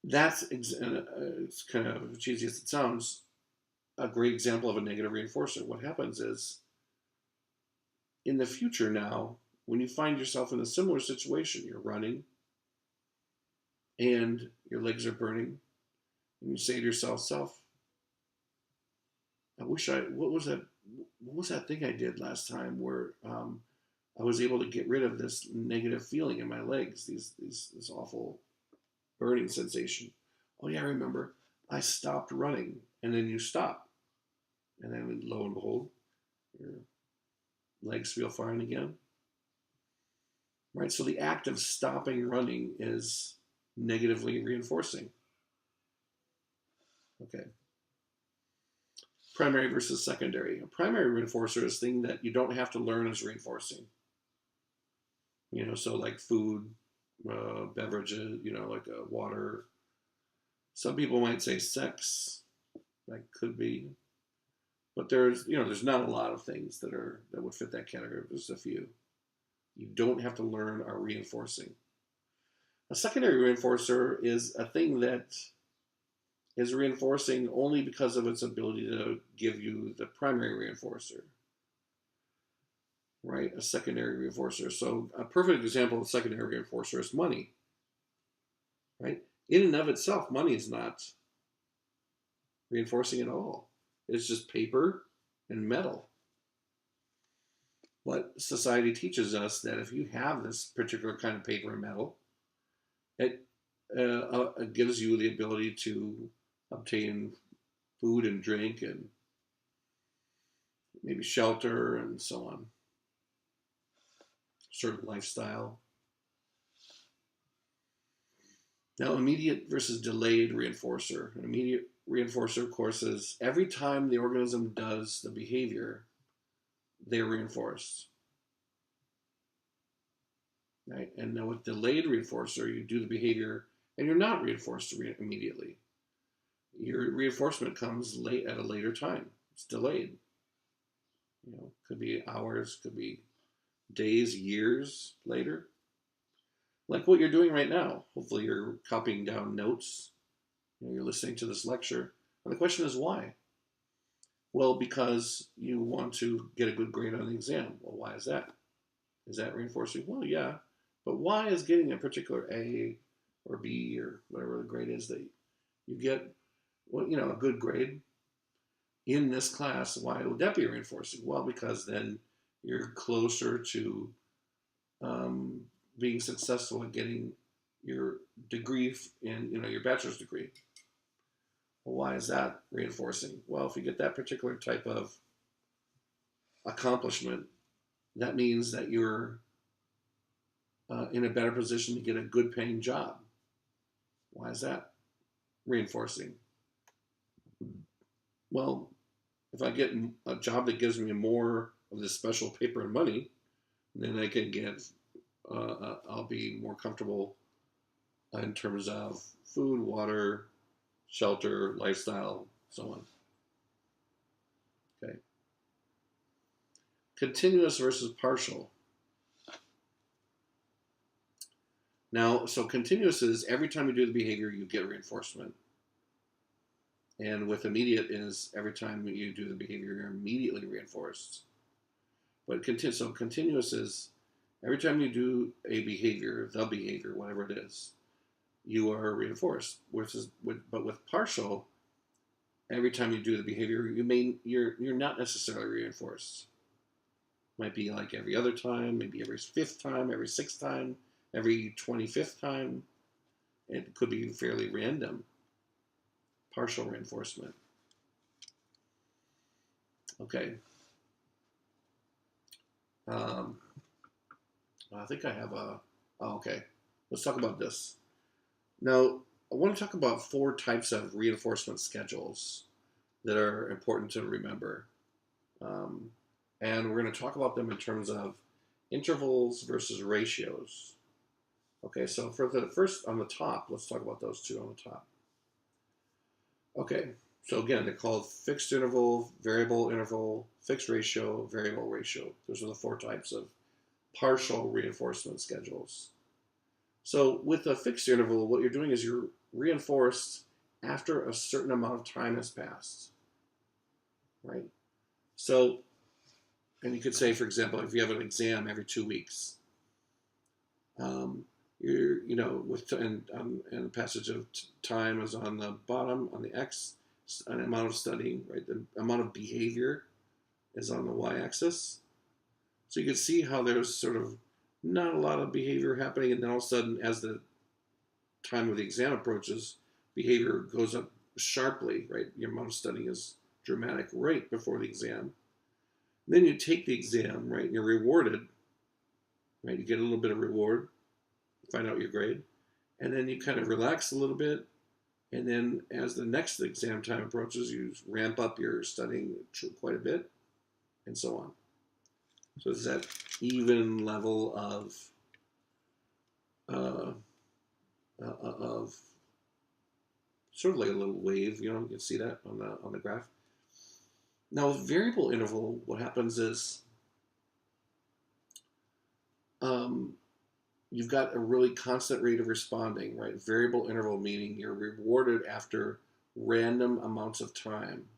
That's, it's kind of cheesy as it sounds, a great example of a negative reinforcer. What happens is, in the future now, when you find yourself in a similar situation, you're running and your legs are burning, and you say to yourself, what was that thing I did last time where I was able to get rid of this negative feeling in my legs, this awful burning sensation. Oh yeah, I remember. I stopped running, and then you stop, and then lo and behold, your legs feel fine again. Right. So the act of stopping running is negatively reinforcing. Okay. Primary versus secondary. A primary reinforcer is a thing that you don't have to learn as reinforcing. So like food, beverages, like water. Some people might say sex, that could be, but there's not a lot of things that would fit that category. There's a few. You don't have to learn are reinforcing. A secondary reinforcer is a thing that is reinforcing only because of its ability to give you the primary reinforcer. Right? A secondary reinforcer. So a perfect example of secondary reinforcer is money. Right? In and of itself, money is not reinforcing at all. It's just paper and metal. But society teaches us that if you have this particular kind of paper and metal, it gives you the ability to obtain food and drink and maybe shelter and so on. Certain lifestyle. Now, immediate versus delayed reinforcer. An immediate reinforcer, of course, is every time the organism does the behavior, they're reinforced. Right? And now with delayed reinforcer, you do the behavior and you're not reinforced immediately. Your reinforcement comes late at a later time. It's delayed. Could be hours, could be days, years later. Like what you're doing right now. Hopefully you're copying down notes. You're listening to this lecture. And the question is why? Well, because you want to get a good grade on the exam. Well, why is that? Is that reinforcing? Well, yeah. But why is getting a particular A or B or whatever the grade is that you get, a good grade in this class, why would that be reinforcing? Well, because then you're closer to being successful in getting your degree in, your bachelor's degree. Well, why is that reinforcing? Well, if you get that particular type of accomplishment, that means that you're in a better position to get a good paying job. Why is that reinforcing? Well, if I get a job that gives me more of this special paper and money, then I can get, I'll be more comfortable in terms of food, water, shelter, lifestyle, so on. Okay. Continuous versus partial. Now, so continuous is every time you do the behavior, you get reinforcement. And with immediate is every time you do the behavior, you're immediately reinforced. But so continuous is every time you do a behavior, the behavior, whatever it is, you are reinforced. But with partial, every time you do the behavior, you're not necessarily reinforced. Might be like every other time, maybe every fifth time, every sixth time, every 25th time. It could be fairly random, partial reinforcement. Okay. I think I have a. Oh, okay. Let's talk about this. Now, I want to talk about 4 types of reinforcement schedules that are important to remember. Um, and we're going to talk about them in terms of intervals versus ratios. Okay, so for the first on the top, let's talk about those 2 on the top. Okay, so again, they're called fixed interval, fixed ratio, variable ratio. Those are the 4 types of partial reinforcement schedules. So with a fixed interval, what you're doing is you're reinforced after a certain amount of time has passed, right? So, and you could say, for example, if you have an exam every 2 weeks, with and the passage of time is on the bottom on the x, an amount of studying, right? The amount of behavior is on the y-axis. So you can see how there's sort of not a lot of behavior happening, and then all of a sudden, as the time of the exam approaches, behavior goes up sharply, right? Your amount of studying is dramatic right before the exam. Then you take the exam, right, and you're rewarded, right? You get a little bit of reward, find out your grade, and then you kind of relax a little bit, and then as the next exam time approaches, you ramp up your studying quite a bit, and so on. So it's that even level of sort of like a little wave, you can see that on the graph. Now with variable interval, what happens is you've got a really constant rate of responding, right? Variable interval meaning you're rewarded after random amounts of time.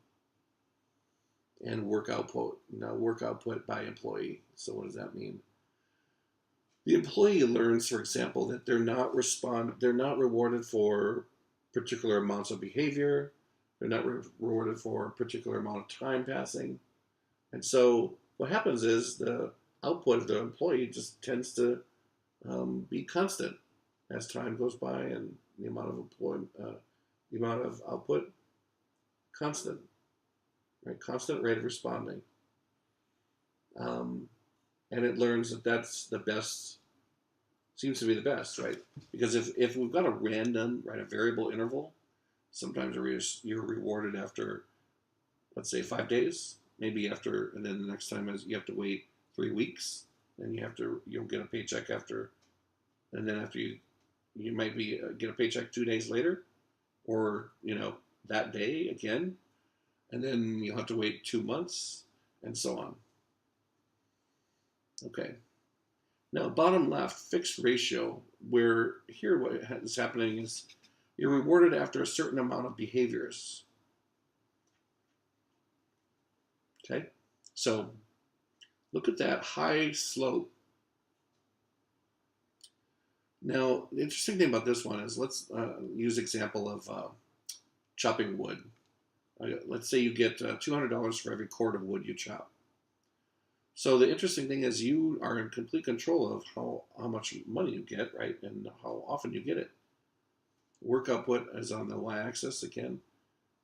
And work output. Now work output by employee. So what does that mean? The employee learns, for example, that they're not rewarded for particular amounts of behavior. They're not rewarded for a particular amount of time passing. And so what happens is the output of the employee just tends to be constant as time goes by, and the amount of output constant, right? Constant rate of responding, and it learns that that's the best. Seems to be the best, right? Because if we've got a random, right, a variable interval, sometimes you're rewarded after, let's say, 5 days, maybe after, and then the next time is you have to wait 3 weeks, then you'll get a paycheck after, and then after you might get a paycheck 2 days later, or that day again, and then you'll have to wait 2 months, and so on. Okay. Now, bottom left, fixed ratio, where here what is happening is you're rewarded after a certain amount of behaviors. Okay, so look at that high slope. Now, the interesting thing about this one is let's use example of chopping wood. Let's say you get $200 for every cord of wood you chop. So the interesting thing is you are in complete control of how much money you get, right, and how often you get it. Work output is on the y-axis again,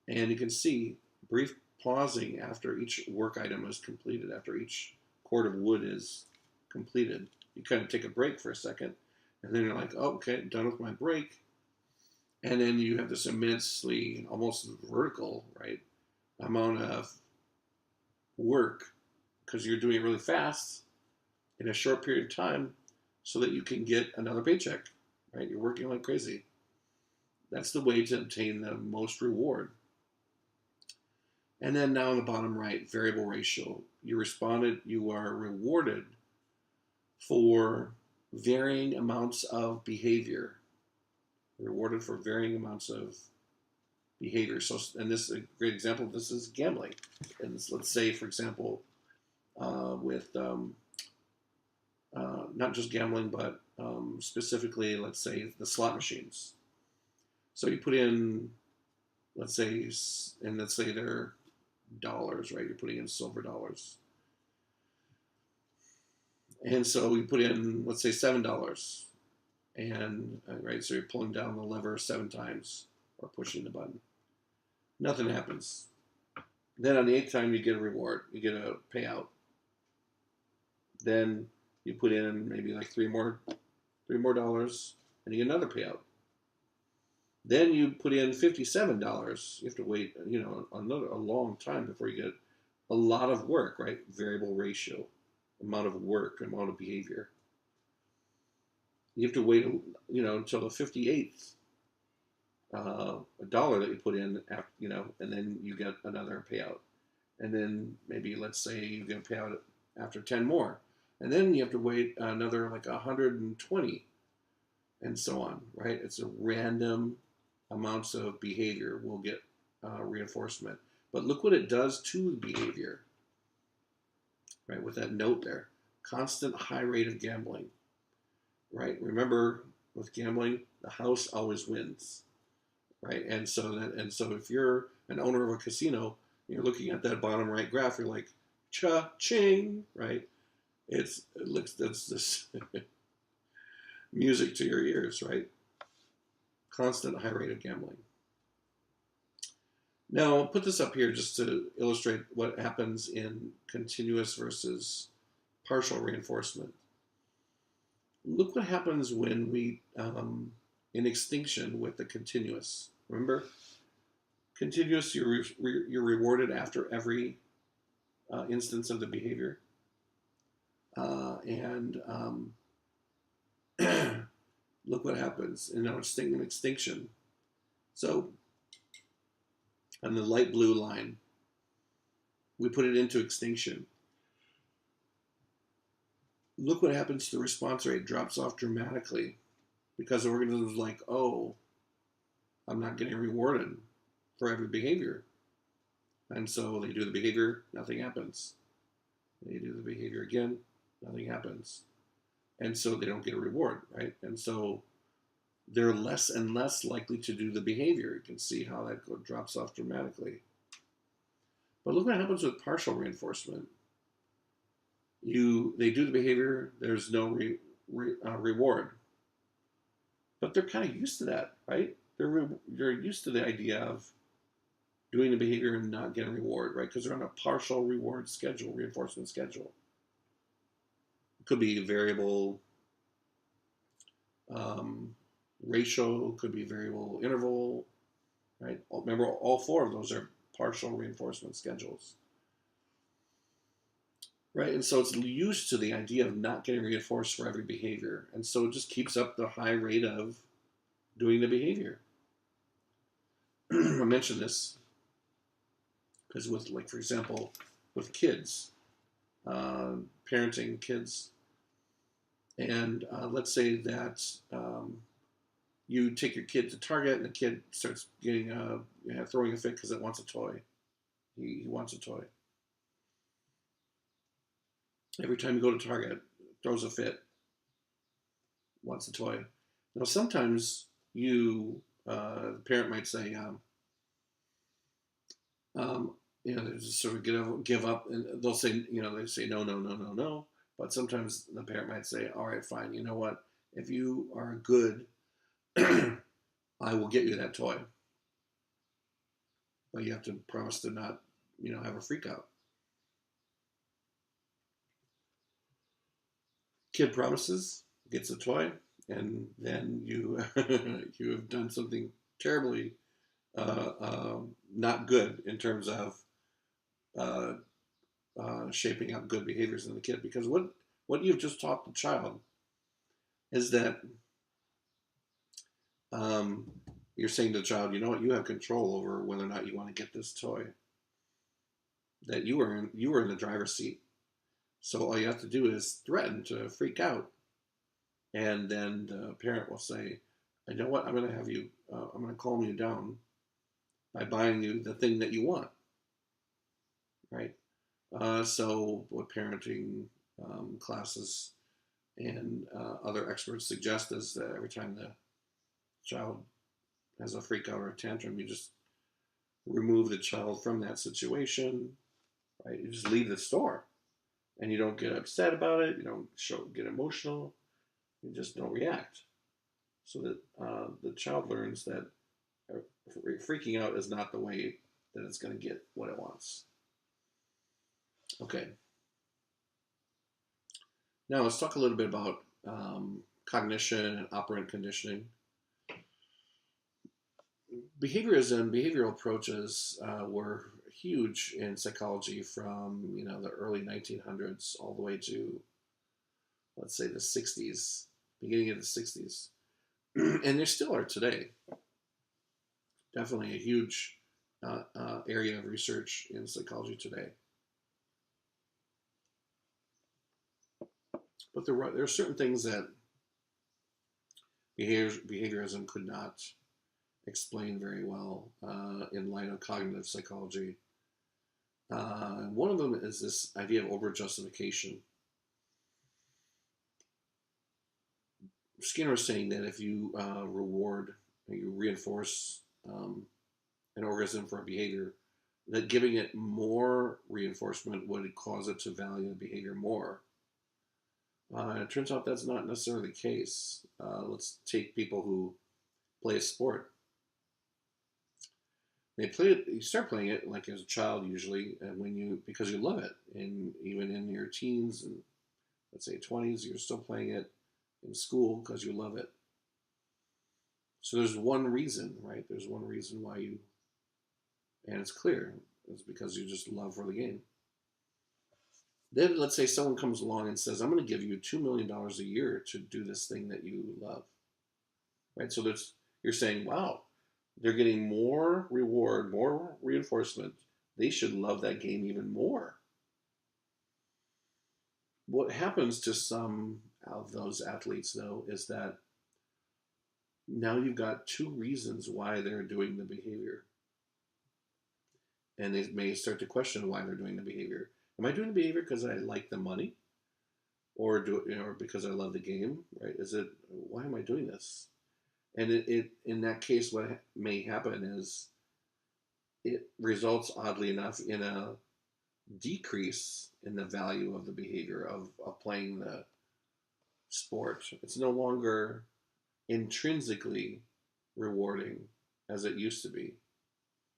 and you can see brief pausing after each work item is completed, after each cord of wood is completed. You kind of take a break for a second, and then you're like, oh, okay, done with my break. And then you have this immensely, almost vertical, right, amount of work, because you're doing it really fast in a short period of time so that you can get another paycheck, right? You're working like crazy. That's the way to obtain the most reward. And then now on the bottom right, variable ratio. You are rewarded for varying amounts of behavior. Rewarded for varying amounts of behavior. So, and this is a great example. This is gambling. And let's say, for example, with not just gambling, but specifically, let's say, the slot machines. So you put in, let's say they're dollars, right? You're putting in silver dollars. And so you put in, let's say, $7. and right, so you're pulling down the lever 7 times or pushing the button. Nothing happens. Then on the 8th time, you get a reward. You get a payout. Then you put in maybe like three more dollars, and you get another payout. Then you put in $57. You have to wait, a long time before you get a lot of work, right? Variable ratio, amount of work, amount of behavior. You have to wait, until the 58th dollar that you put in, after, and then you get another payout. And then maybe let's say you get a payout after 10 more, and then you have to wait another like 120, and so on, right? It's a random amounts of behavior will get reinforcement. But look what it does to the behavior, right? With that note there, constant high rate of gambling, right? Remember, with gambling, the house always wins, right? And so if you're an owner of a casino, you're looking at that bottom right graph, you're like, cha-ching, right? It looks, that's this music to your ears, right? Constant high rate of gambling. Now, I'll put this up here just to illustrate what happens in continuous versus partial reinforcement. Look what happens when we, in extinction with the continuous. Remember, continuous, you're rewarded after every instance of the behavior. And look what happens in extinction. So on the light blue line, we put it into extinction. Look what happens to the response rate. It drops off dramatically because the organism is like, oh, I'm not getting rewarded for every behavior. And so they do the behavior, nothing happens. They do the behavior again, nothing happens. And so they don't get a reward, right? And so they're less and less likely to do the behavior. You can see how that drops off dramatically. But look what happens with partial reinforcement. They do the behavior, there's no reward. But they're kind of used to that, right? They're used to the idea of doing the behavior and not getting a reward, right? Because they're on a partial reward schedule, reinforcement schedule. It could be variable ratio, could be variable interval, right? Remember, all 4 of those are partial reinforcement schedules. Right, and so it's used to the idea of not getting reinforced for every behavior. And so it just keeps up the high rate of doing the behavior. I mentioned this because with, like, for example, with kids, parenting kids, and let's say that you take your kid to Target and the kid starts getting throwing a fit because it wants a toy. He wants a toy. Every time you go to Target, throws a fit, wants a toy. Now, sometimes the parent might say, they just sort of give up, and they'll say, they say no, no, no, no, no. But sometimes the parent might say, all right, fine. You know what? If you are good, I will get you that toy. But you have to promise to not, have a freak out. Kid promises, gets a toy, and then you you have done something terribly not good in terms of shaping up good behaviors in the kid. Because what you've just taught the child is that you're saying to the child, you know what, you have control over whether or not you want to get this toy. That you were in the driver's seat. So all you have to do is threaten to freak out. And then the parent will say, you know what, I'm going to calm you down by buying you the thing that you want. Right? So what parenting classes and other experts suggest is that every time the child has a freak out or a tantrum, you just remove the child from that situation, right? You just leave the store. And you don't get upset about it. You don't get emotional. You just don't react. so that the child learns that freaking out is not the way that it's going to get what it wants. Okay. Now let's talk a little bit about cognition and operant conditioning. Behaviorism, behavioral approaches were huge in psychology from the early 1900s all the way to, let's say, the 60s, beginning of the 60s, and they still are today. Definitely a huge area of research in psychology today. But there are certain things that behaviorism could not explain very well in light of cognitive psychology. One of them is this idea of over-justification. Skinner is saying that if you you reinforce an organism for a behavior, that giving it more reinforcement would cause it to value the behavior more. It turns out that's not necessarily the case. Let's take people who play a sport. They play it. You start playing it like as a child usually, and because you love it, and even in your teens and let's say 20s, you're still playing it in school because you love it. So there's one reason, right? There's one reason why and it's clear. It's because you just love for the game. Then let's say someone comes along and says, I'm going to give you $2 million a year to do this thing that you love. Right? So you're saying, wow, they're getting more reward, more reinforcement. They should love that game even more. What happens to some of those athletes, though, is that now you've got two reasons why they're doing the behavior. And they may start to question why they're doing the behavior. Am I doing the behavior because I like the money, or because I love the game? Right? Why am I doing this? And it in that case, what may happen is it results, oddly enough, in a decrease in the value of the behavior of playing the sport. It's no longer intrinsically rewarding as it used to be,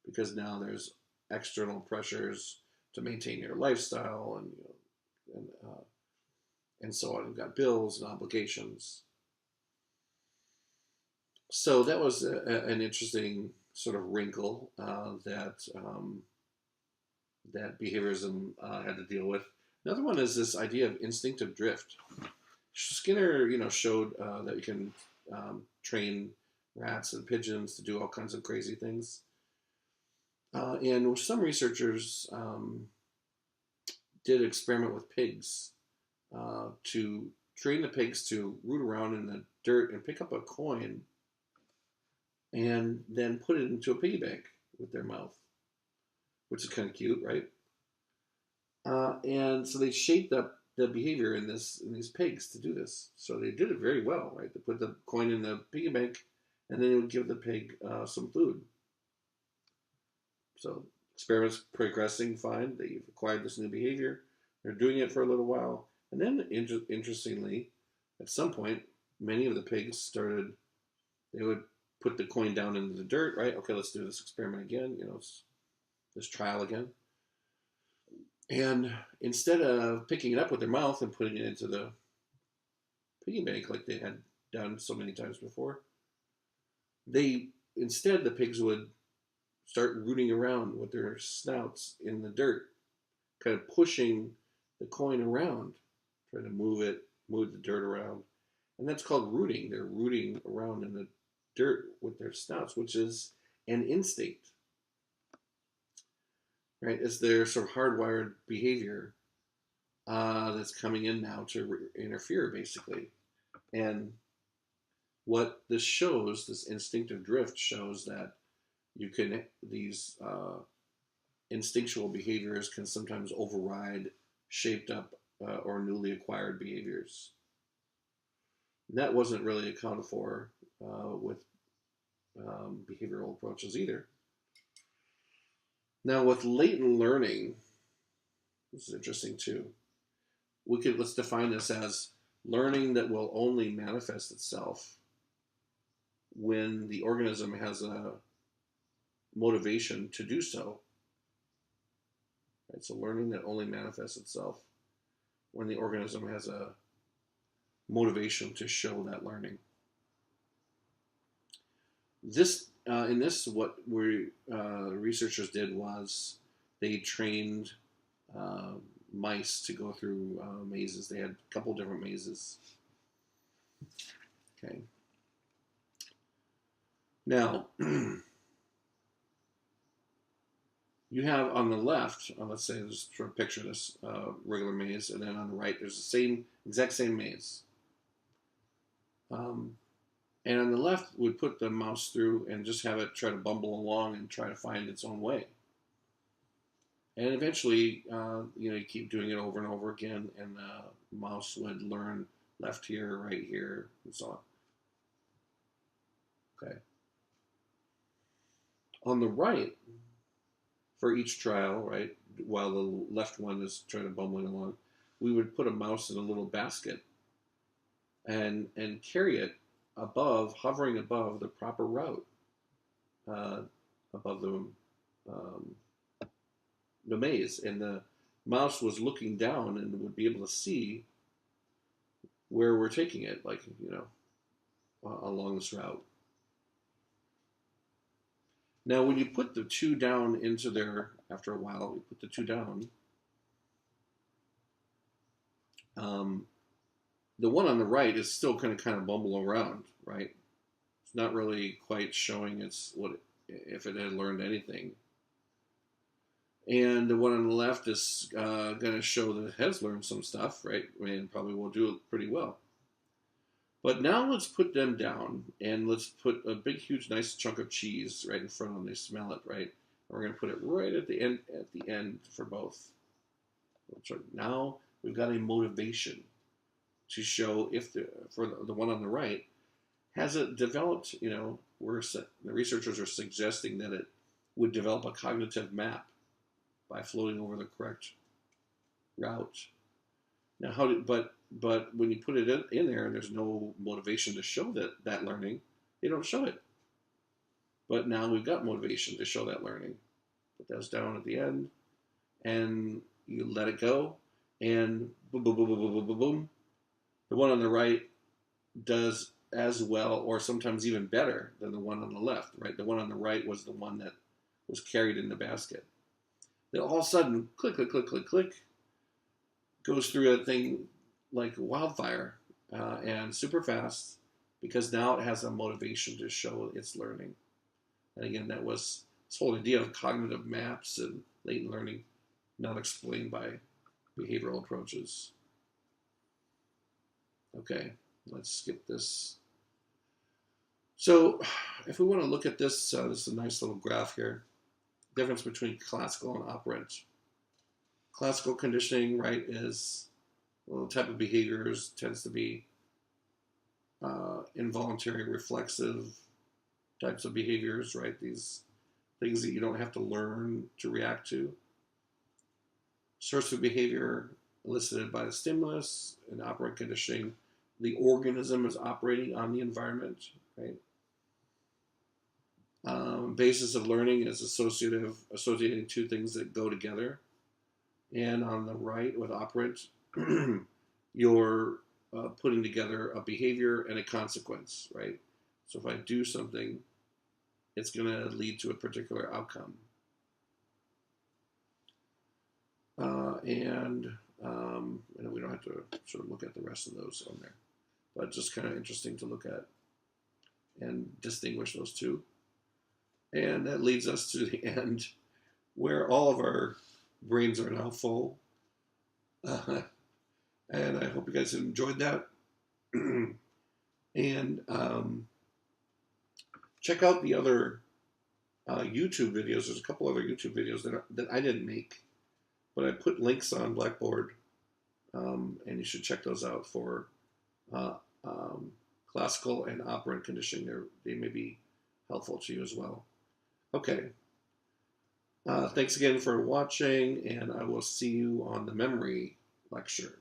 because now there's external pressures to maintain your lifestyle and so on. You've got bills and obligations. So that was an interesting sort of wrinkle that behaviorism had to deal with. Another one is this idea of instinctive drift. Skinner, showed that you can train rats and pigeons to do all kinds of crazy things. And some researchers did an experiment with pigs to train the pigs to root around in the dirt and pick up a coin and then put it into a piggy bank with their mouth, which is kind of cute, right? And so they shaped up the behavior in these pigs to do this. So they did it very well, right? They put the coin in the piggy bank, and then they would give the pig some food. So experiments progressing fine. They've acquired this new behavior. They're doing it for a little while, and then interestingly, at some point, many of the pigs they would put the coin down into the dirt, right? Okay, let's do this experiment again. This trial again. And instead of picking it up with their mouth and putting it into the piggy bank like they had done so many times before, the pigs would start rooting around with their snouts in the dirt, kind of pushing the coin around, trying to move the dirt around. And that's called rooting. They're rooting around in the dirt with their snouts, which is an instinct. Right? It's their sort of hardwired behavior that's coming in now to interfere, basically. And what this shows, this instinctive drift, shows that these instinctual behaviors can sometimes override shaped up or newly acquired behaviors. And that wasn't really accounted for with behavioral approaches either. Now, with latent learning, this is interesting too. Let's define this as learning that will only manifest itself when the organism has a motivation to do so. Right? So learning that only manifests itself when the organism has a motivation to show that learning. This in this, what we researchers did was they trained uh, mice to go through mazes. They had a couple different mazes. Okay. Now, you have on the left, let's say, just sort of picture this regular maze, and then on the right, there's the exact same maze. And on the left, we'd put the mouse through and just have it try to bumble along and try to find its own way. And eventually, you keep doing it over and over again, and the mouse would learn left here, right here, and so on. Okay. On the right, for each trial, right, while the left one is trying to bumble along, we would put a mouse in a little basket and carry it hovering above the proper route, above the maze, and the mouse was looking down and would be able to see where we're taking it, like along this route. Now, when you put the two down into there, after a while, you put the two down. The one on the right is still kind of bumble around, right? It's not really quite showing if it had learned anything. And the one on the left is going to show that it has learned some stuff, right? And probably will do it pretty well. But now let's put them down, and let's put a big, huge, nice chunk of cheese right in front of them. They smell it, right? And we're going to put it right at the end for both. So now we've got a motivation to show for the one on the right, has it developed, the researchers are suggesting that it would develop a cognitive map by floating over the correct route. Now, but when you put it in there and there's no motivation to show that learning, they don't show it. But now we've got motivation to show that learning. Put those down at the end, and you let it go, and boom, boom, boom, boom, boom, boom, boom, boom. The one on the right does as well, or sometimes even better than the one on the left, right? The one on the right was the one that was carried in the basket. Then all of a sudden, click, click, click, click, click, goes through that thing like wildfire and super fast, because now it has a motivation to show its learning. And again, that was this whole idea of cognitive maps and latent learning, not explained by behavioral approaches. Okay, let's skip this. So if we want to look at this, this is a nice little graph here. Difference between classical and operant. Classical conditioning, right, is the type of behaviors tends to be involuntary, reflexive types of behaviors, right? These things that you don't have to learn to react to. Source of behavior elicited by the stimulus. In operant conditioning, the organism is operating on the environment, right? Basis of learning is associating two things that go together. And on the right with operant, you're putting together a behavior and a consequence, right? So if I do something, it's going to lead to a particular outcome. And we don't have to sort of look at the rest of those on there, but just kind of interesting to look at and distinguish those two. And that leads us to the end, where all of our brains are now full. And I hope you guys enjoyed that. And check out the other YouTube videos. There's a couple other YouTube videos that I didn't make, but I put links on Blackboard, and you should check those out for classical and operant conditioning. They may be helpful to you as well. Okay. Thanks again for watching, and I will see you on the memory lecture.